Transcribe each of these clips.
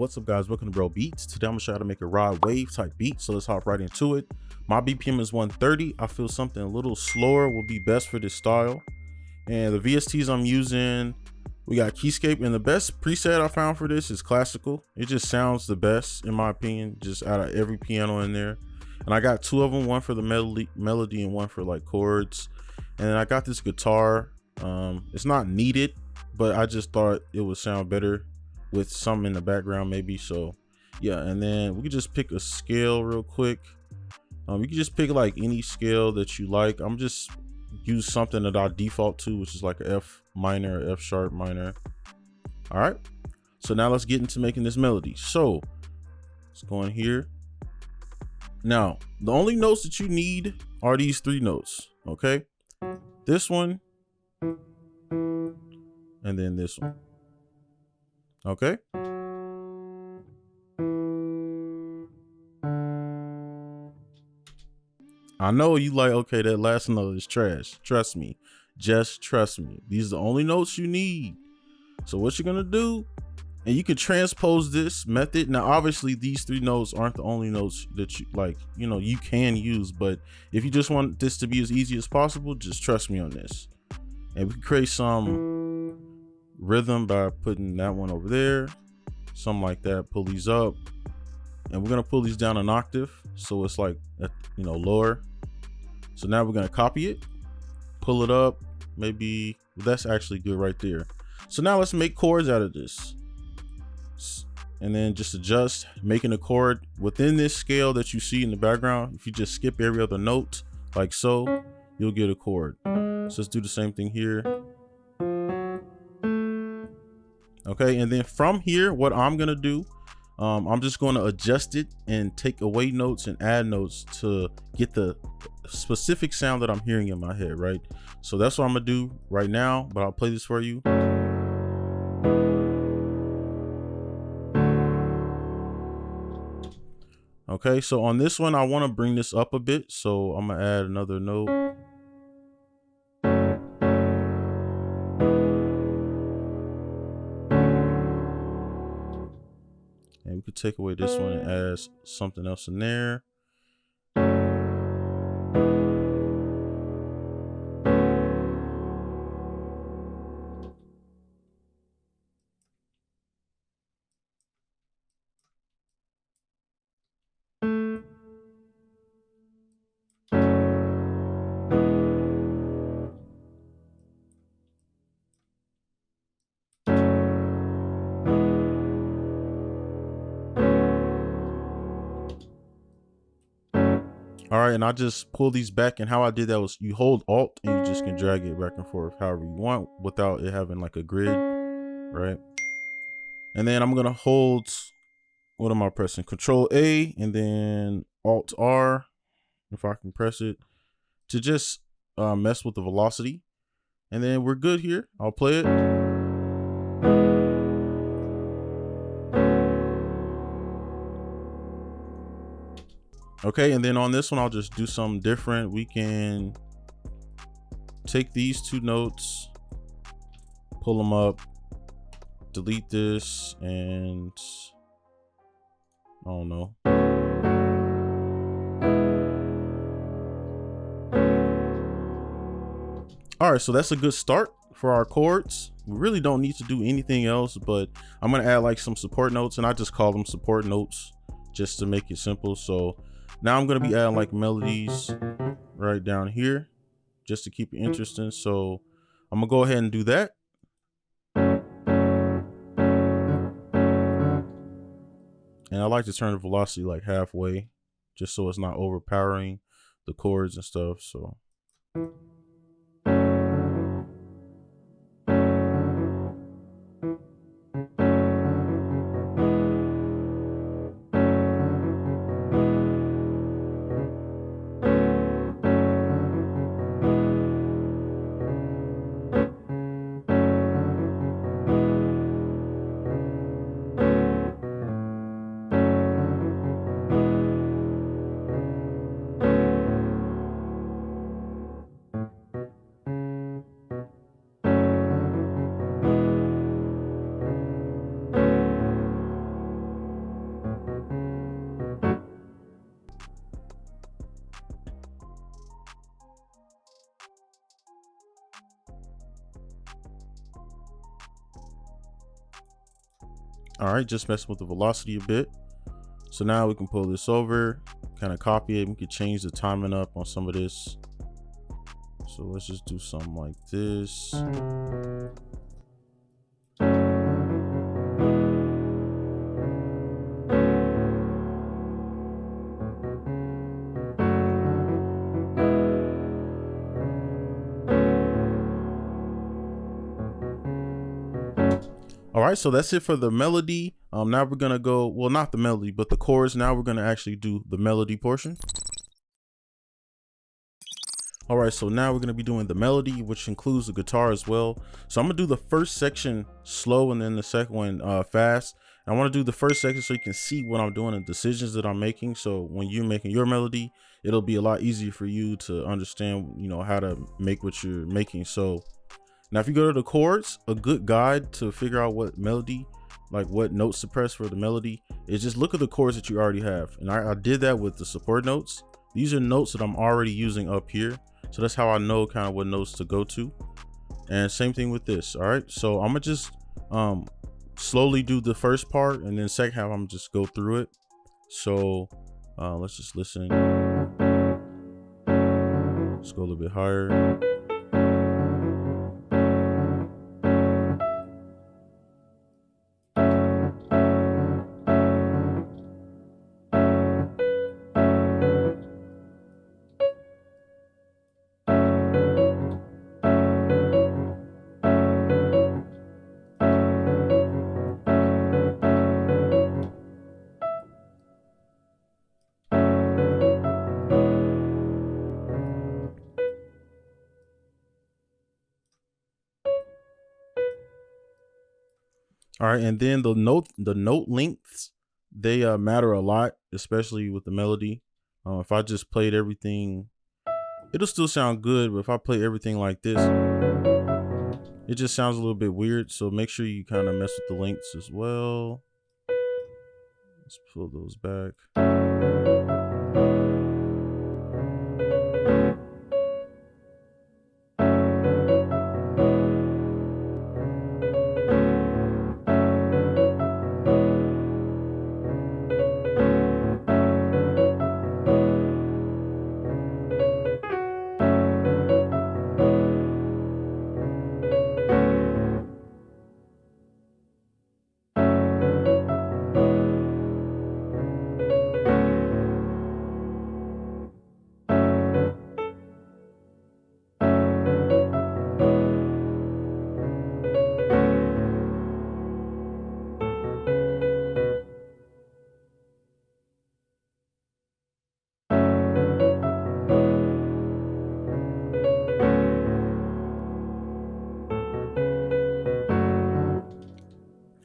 What's up, guys? Welcome to Bro Beats. Today I'm gonna show you how to make a ride wave type beat, so let's hop right into it. My BPM is 130. I feel something a little slower will be best for this style. And the VSTs I'm using, we got Keyscape, and the best preset I found for this is classical. It just sounds the best in my opinion, just out of every piano in there. And I got two of them, one for the melody and one for like chords. And then I got this guitar. It's not needed, but I just thought it would sound better with some in the background maybe. So yeah, and then we could just pick a scale real quick. You can just pick like any scale that you like. I'm just use something that I default to, which is like a F minor or F sharp minor. All right, so now let's get into making this melody. So let's go in here. Now the only notes that you need are these three notes, okay? This one and then this one, okay? I know you like, okay, that last note is trash. Trust me, just trust me. These are the only notes you need. So what you're gonna do, and you can transpose this method. Now, obviously these three notes aren't the only notes that you like, you know, you can use, but if you just want this to be as easy as possible, just trust me on this. And we can create some rhythm by putting that one over there, something like that. Pull these up, and we're gonna pull these down an octave, so it's like, you know, lower. So now we're gonna copy it, pull it up, maybe that's actually good right there. So now let's make chords out of this, and then just adjust, making a chord within this scale that you see in the background. If you just skip every other note like so, you'll get a chord. So let's do the same thing here. Okay, and then from here, what I'm gonna do, I'm just going to adjust it and take away notes and add notes to get the specific sound that I'm hearing in my head, right? So that's what I'm gonna do right now, but I'll play this for you. Okay, so on this one, I want to bring this up a bit, so I'm gonna add another note. And we could take away this one and add something else in there. All right, and I just pull these back, and how I did that was you hold Alt and you just can drag it back and forth however you want without it having like a grid, right? And then I'm gonna hold, what am I pressing? Control A and then Alt R, if I can press it, to just mess with the velocity. And then we're good here. I'll play it. Okay, and then on this one, I'll just do something different. We can take these two notes, pull them up, delete this, and I don't know. All right, so that's a good start for our chords. We really don't need to do anything else, but I'm gonna add like some support notes, and I just call them support notes just to make it simple. So now I'm gonna be adding like melodies right down here just to keep it interesting. So I'm gonna go ahead and do that. And I like to turn the velocity like halfway, just so it's not overpowering the chords and stuff. So All right, just messing with the velocity a bit. So now we can pull this over, kind of copy it. We can change the timing up on some of this. So let's just do something like this. All right, so that's it for the melody. Now we're gonna go, well, not the melody, but the chords. Now we're gonna actually do the melody portion. All right, so now we're gonna be doing the melody, which includes the guitar as well. So I'm gonna do the first section slow and then the second one fast. And I wanna do the first section so you can see what I'm doing and decisions that I'm making. So when you're making your melody, it'll be a lot easier for you to understand, you know, how to make what you're making. So now if you go to the chords, a good guide to figure out what melody, like what notes to press for the melody, is just look at the chords that you already have. And I did that with the support notes. These are notes that I'm already using up here. So that's how I know kind of what notes to go to. And same thing with this. All right, so I'm gonna just slowly do the first part, and then second half I'm just go through it. So let's just listen. Let's go a little bit higher. All right, and then the note lengths, they matter a lot, especially with the melody. If I just played everything, it'll still sound good, but if I play everything like this, it just sounds a little bit weird. So make sure you kind of mess with the lengths as well. Let's pull those back.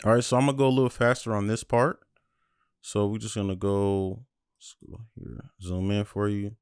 All right, so I'm gonna go a little faster on this part. So we're just gonna go, let's go here, zoom in for you.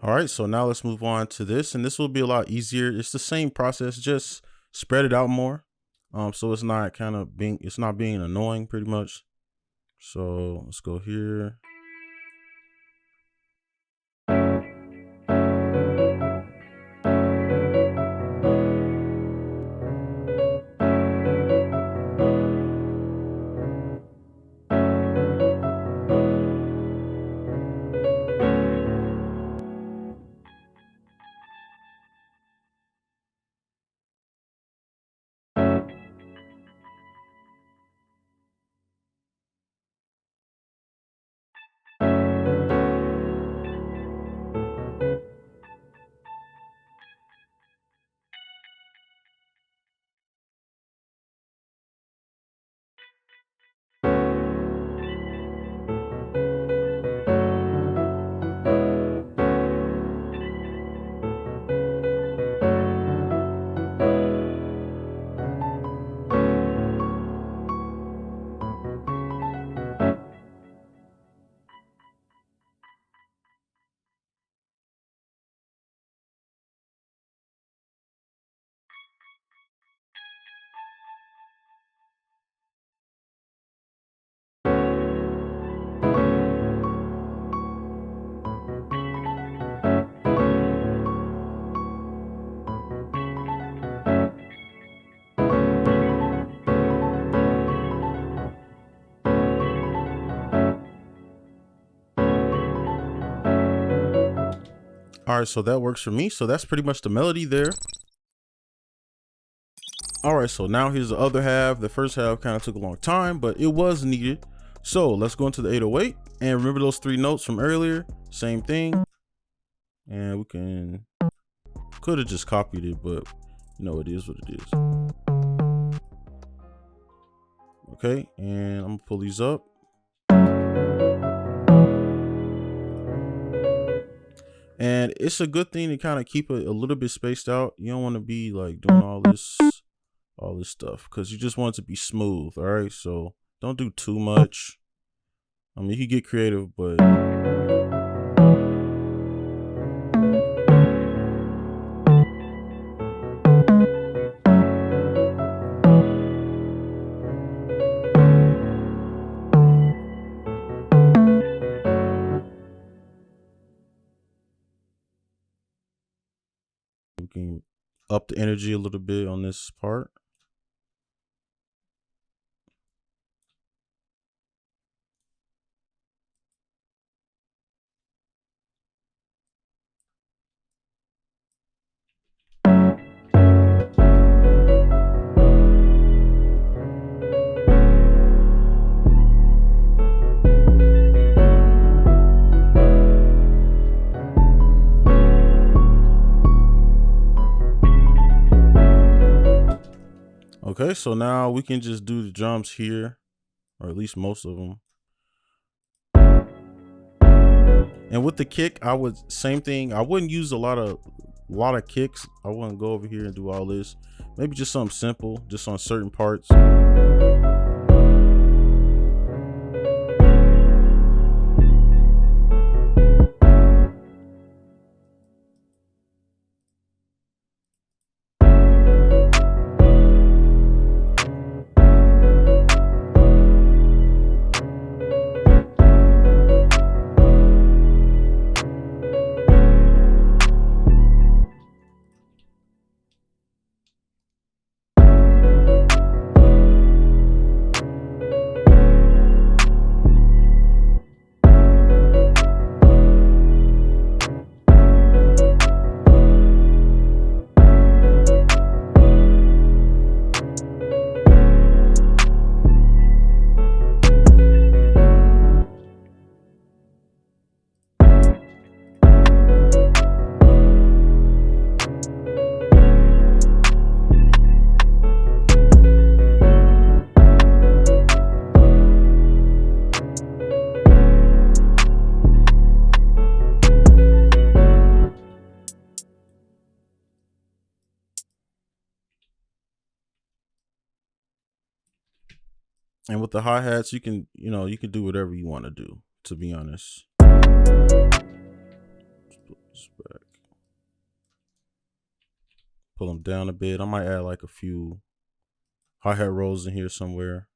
All right, so now let's move on to this, and this will be a lot easier. It's the same process, just spread it out more. So it's not being annoying pretty much. So let's go here. All right, so that works for me. So that's pretty much the melody there. All right, so now here's the other half. The first half kind of took a long time, but it was needed. So let's go into the 808 and remember those 3 notes from earlier. Same thing. And we could have just copied it, but you know, it is what it is. Okay, and I'm gonna pull these up. And it's a good thing to kind of keep it a little bit spaced out. You don't want to be like doing all this stuff because you just want it to be smooth. All right, so don't do too much. I mean, you can get creative, but we can up the energy a little bit on this part. Okay, so now we can just do the drums here, or at least most of them. And with the kick, same thing. I wouldn't use a lot of kicks. I wouldn't go over here and do all this. Maybe just something simple, just on certain parts. And with the hi-hats, you can do whatever you want to do, to be honest. Let's put this back. Pull them down a bit. I might add like a few hi-hat rolls in here somewhere.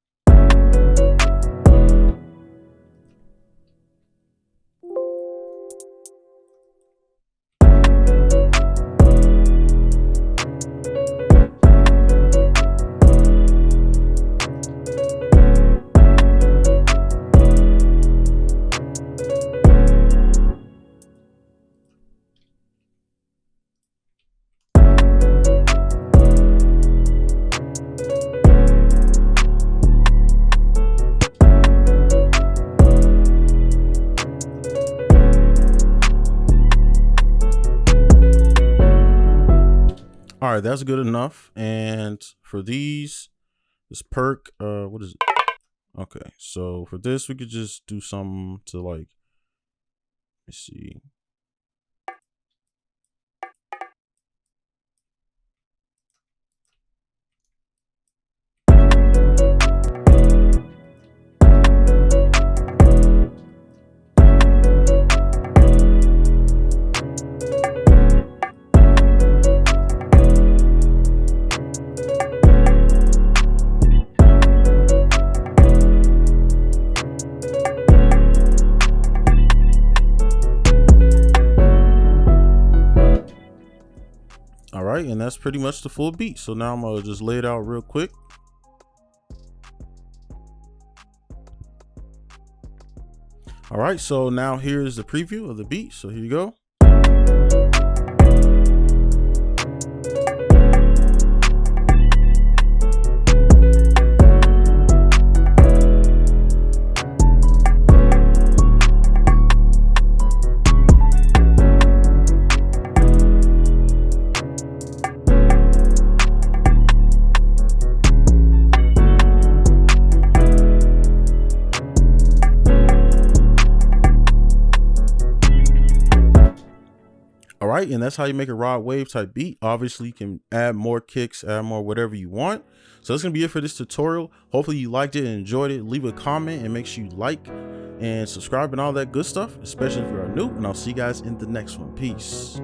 All right, that's good enough. And for this perk, what is it? Okay, so for this, we could just do something to like, let's see. All right, and that's pretty much the full beat. So now I'm gonna just lay it out real quick. All right, so now here's the preview of the beat. So here you go. right, and that's how you make a rod wave type beat. Obviously you can add more kicks, add more whatever you want. So that's gonna be it for this tutorial. Hopefully you liked it and enjoyed it. Leave a comment and make sure you like and subscribe and all that good stuff, especially if you are new, and I'll see you guys in the next one. Peace.